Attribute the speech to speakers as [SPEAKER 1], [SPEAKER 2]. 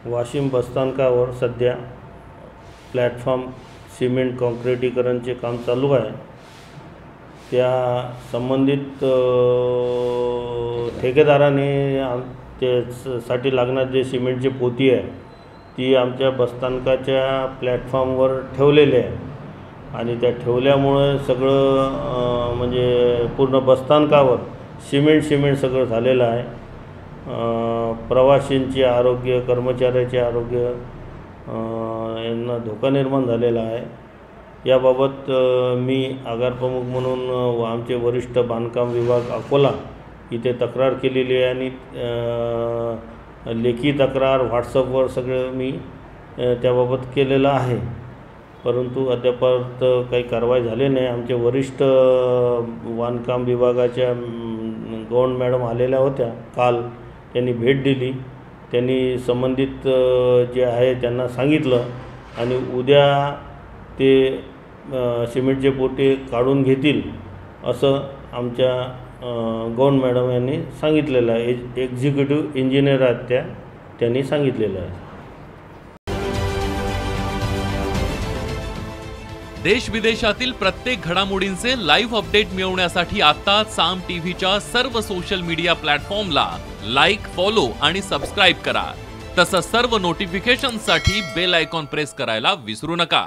[SPEAKER 1] वाशिम बसस्थानकावर सध्या platform cement कॉन्क्रिटीकरणचे काम चालू आहे। त्या संबंधित ठेकेदाराने त्यासाठी लागणारे जे सिमेंटची पोती आहे ती आमच्या बसस्थानकाच्या प्लॅटफॉर्मवर ठेवलेली आहे आणि त्या ठेवल्यामुळे सगळं म्हणजे पूर्ण बसस्थानकावर सिमेंट सगळं झालेलं आहे। प्रवाशांचे आरोग्य, कर्मचाऱ्याचे आरोग्य यांना धोका निर्माण झालेला आहे। याबाबत मी आगार प्रमुख म्हणून आमचे वरिष्ठ बांधकाम विभाग अकोला इथे तक्रार केलेली आहे आणि लेखी तक्रार व्हॉट्सअपवर सगळं मी त्याबाबत केलेलं आहे, परंतु अद्यापर्यंत काही कारवाई झाली नाही। आमचे वरिष्ठ बांधकाम विभागाच्या गौंड मॅडम आलेल्या होत्या काल, त्यांनी भेट दिली, त्यांनी संबंधित जे आहे त्यांना सांगितलं आणि उद्या ते सिमेंटचे पोते काढून घेतील असं आमच्या गौंड मॅडम यांनी सांगितलेलं आहे। एक्झिक्युटिव्ह इंजिनियर आहेत त्यांनी सांगितलेलं आहे।
[SPEAKER 2] देश विदेशातील प्रत्येक घडामोडींचे लाईव्ह अपडेट मिळवण्यासाठी आता साम टीव्हीच्या सर्व सोशल मीडिया प्लॅटफॉर्मला लाईक, फॉलो आणि सबस्क्राइब करा। तसंच सर्व नोटिफिकेशनसाठी बेल आयकॉन प्रेस करायला विसरू नका।